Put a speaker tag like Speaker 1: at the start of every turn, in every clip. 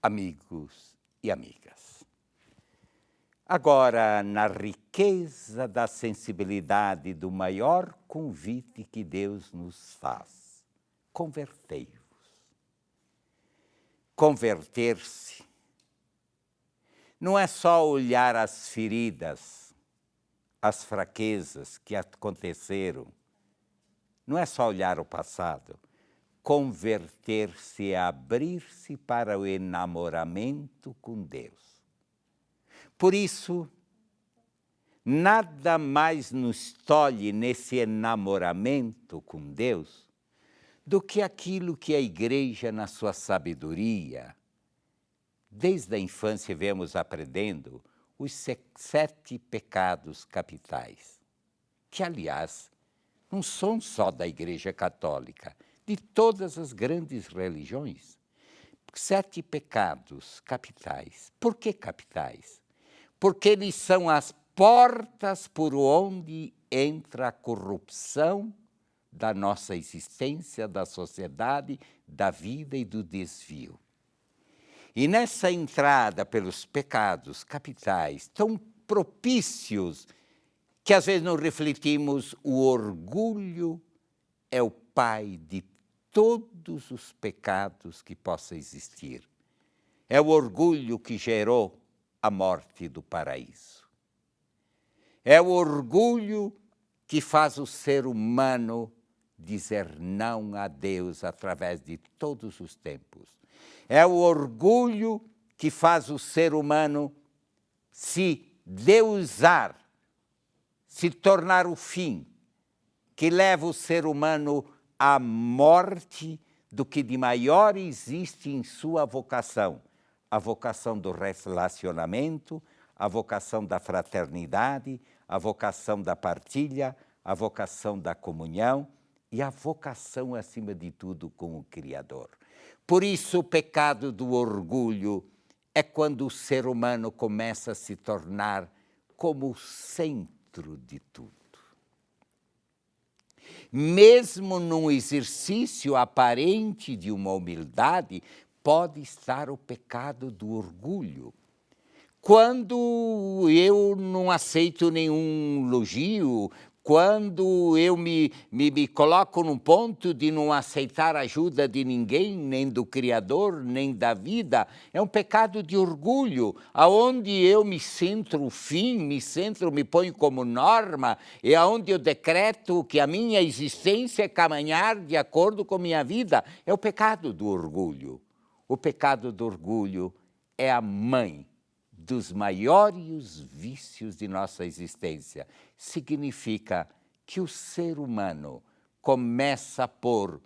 Speaker 1: amigos e amigas. Agora, na riqueza da sensibilidade do maior convite que Deus nos faz, convertei-vos. Converter-se não é só olhar as feridas, as fraquezas que aconteceram, não é só olhar o passado. Converter-se é abrir-se para o enamoramento com Deus. Por isso, nada mais nos tolhe nesse enamoramento com Deus do que aquilo que a Igreja, na sua sabedoria, desde a infância vemos aprendendo os 7 pecados capitais, que, aliás, não são só da Igreja Católica, de todas as grandes religiões. 7 pecados capitais. Por que capitais? Porque eles são as portas por onde entra a corrupção da nossa existência, da sociedade, da vida e do desvio. E nessa entrada pelos pecados capitais, tão propícios, que às vezes não refletimos, o orgulho é o pai de todos os pecados que possa existir. É o orgulho que gerou a morte do paraíso. É o orgulho que faz o ser humano dizer não a Deus através de todos os tempos. É o orgulho que faz o ser humano se deusar, se tornar o fim, que leva o ser humano à morte do que de maior existe em sua vocação. A vocação do relacionamento, a vocação da fraternidade, a vocação da partilha, a vocação da comunhão e a vocação, acima de tudo, com o Criador. Por isso, o pecado do orgulho é quando o ser humano começa a se tornar como o centro de tudo. Mesmo num exercício aparente de uma humildade, pode estar o pecado do orgulho. Quando eu não aceito nenhum elogio, quando eu me coloco num ponto de não aceitar a ajuda de ninguém, nem do Criador, nem da vida, é um pecado de orgulho, aonde eu me centro o fim, me ponho como norma, e aonde eu decreto que a minha existência é caminhar de acordo com a minha vida. É o pecado do orgulho. O pecado do orgulho é a mãe dos maiores vícios de nossa existência. Significa que o ser humano começa a pôr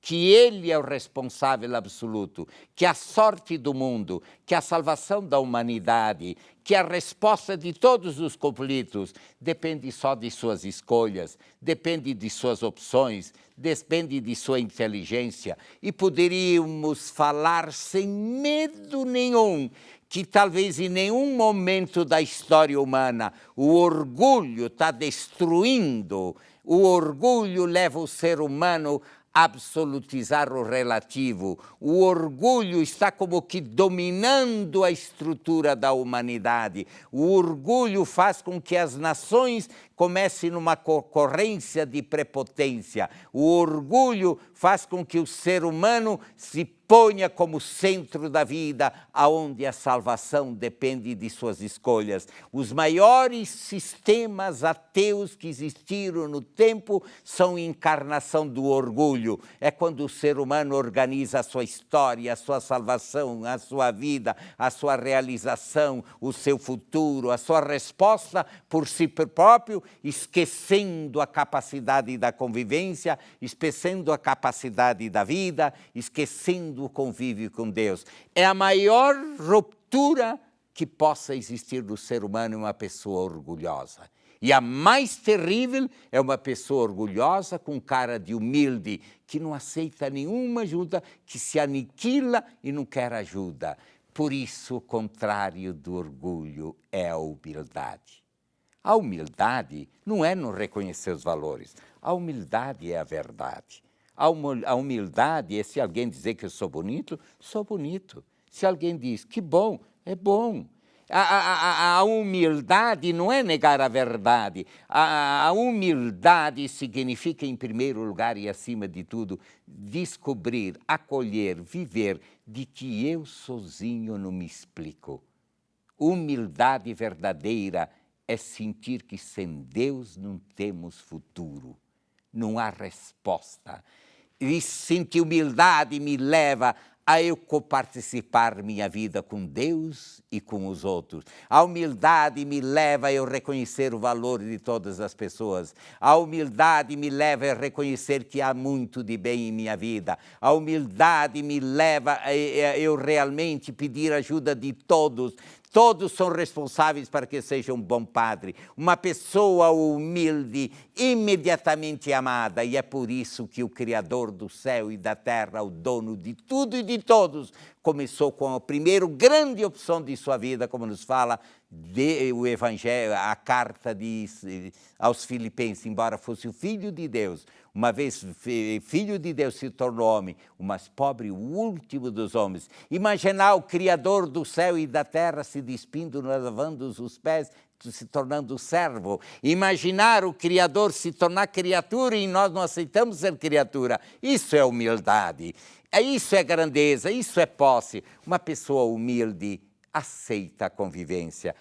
Speaker 1: que ele é o responsável absoluto, que a sorte do mundo, que a salvação da humanidade, que a resposta de todos os conflitos depende só de suas escolhas, depende de suas opções, depende de sua inteligência. E poderíamos falar sem medo nenhum que talvez em nenhum momento da história humana o orgulho está destruindo, o orgulho leva o ser humano a absolutizar o relativo. O orgulho está como que dominando a estrutura da humanidade. O orgulho faz com que as nações comecem numa concorrência de prepotência. O orgulho faz com que o ser humano se ponha como centro da vida, aonde a salvação depende de suas escolhas. Os maiores sistemas ateus que existiram no tempo são encarnação do orgulho. É quando o ser humano organiza a sua história, a sua salvação, a sua vida, a sua realização, o seu futuro, a sua resposta por si próprio, esquecendo a capacidade da convivência, esquecendo a capacidade da vida, esquecendo o convívio com Deus. É a maior ruptura que possa existir no ser humano uma pessoa orgulhosa. E a mais terrível é uma pessoa orgulhosa com cara de humilde, que não aceita nenhuma ajuda, que se aniquila e não quer ajuda. Por isso, o contrário do orgulho é a humildade. A humildade não é não reconhecer os valores. A humildade é a verdade. A humildade é se alguém dizer que eu sou bonito, Se alguém diz que bom, é bom. A humildade não é negar a verdade. A humildade significa, em primeiro lugar e acima de tudo, descobrir, acolher, viver de que eu sozinho não me explico. Humildade verdadeira é sentir que sem Deus não temos futuro, não há resposta. E sentir humildade me leva a eu coparticipar minha vida com Deus e com os outros. A humildade me leva a eu reconhecer o valor de todas as pessoas. A humildade me leva a reconhecer que há muito de bem em minha vida. A humildade me leva a eu realmente pedir ajuda de todos. Todos são responsáveis para que seja um bom padre. Uma pessoa humilde, imediatamente amada. E é por isso que o Criador do céu e da terra, o dono de tudo e de todos, começou com a primeira grande opção de sua vida, como nos fala o Evangelho, a carta aos Filipenses, embora fosse o Filho de Deus. Uma vez Filho de Deus se tornou homem, o mais pobre, o último dos homens. Imaginar o Criador do céu e da terra se despindo, lavando os pés, se tornando servo. Imaginar o Criador se tornar criatura e nós não aceitamos ser criatura. Isso é humildade, isso é grandeza, isso é posse. Uma pessoa humilde aceita a convivência.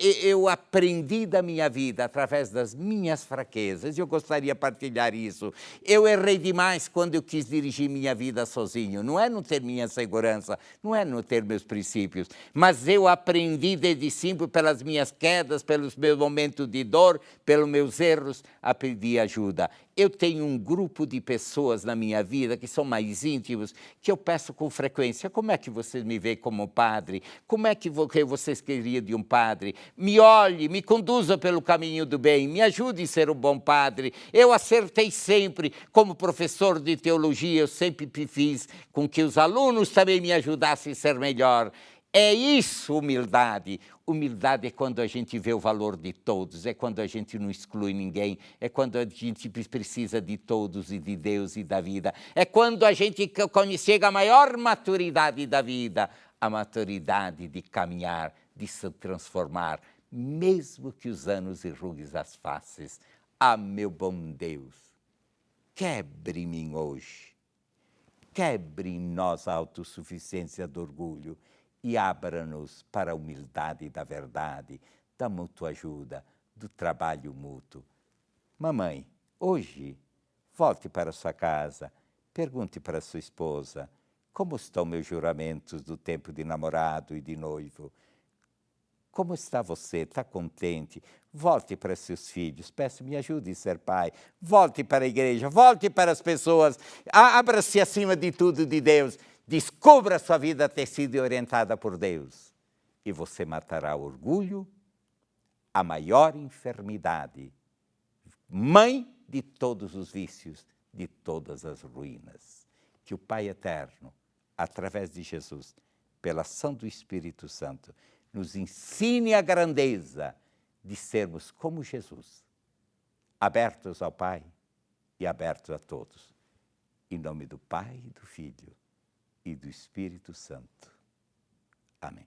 Speaker 1: Eu aprendi da minha vida através das minhas fraquezas, eu gostaria de partilhar isso. Eu errei demais quando eu quis dirigir minha vida sozinho. Não é não ter minha segurança, não é não ter meus princípios, mas eu aprendi desde sempre, pelas minhas quedas, pelos meus momentos de dor, pelos meus erros, a pedir ajuda. Eu tenho um grupo de pessoas na minha vida que são mais íntimos, que eu peço com frequência: como é que vocês me veem como padre? Como é que vocês queriam de um padre? Me olhe, me conduza pelo caminho do bem, me ajude a ser um bom padre. Eu acertei sempre, como professor de teologia, eu sempre fiz com que os alunos também me ajudassem a ser melhor. É isso, humildade. Humildade é quando a gente vê o valor de todos, é quando a gente não exclui ninguém, é quando a gente precisa de todos e de Deus e da vida. É quando a gente chega à maior maturidade da vida, a maturidade de caminhar, de se transformar, mesmo que os anos enruguem as faces. Ah, meu bom Deus, quebre em mim hoje, quebre em nós a autossuficiência do orgulho, e abra-nos para a humildade da verdade, da mútua ajuda, do trabalho mútuo. Mamãe, hoje, volte para sua casa, pergunte para sua esposa: como estão meus juramentos do tempo de namorado e de noivo? Como está você? Está contente? Volte para seus filhos, peça, me ajude a ser pai. Volte para a igreja, volte para as pessoas, abra-se acima de tudo de Deus. Descubra a sua vida ter sido orientada por Deus. E você matará o orgulho, a maior enfermidade, mãe de todos os vícios, de todas as ruínas. Que o Pai Eterno, através de Jesus, pela ação do Espírito Santo, nos ensine a grandeza de sermos como Jesus, abertos ao Pai e abertos a todos. Em nome do Pai, do Filho e do Espírito Santo. Amém.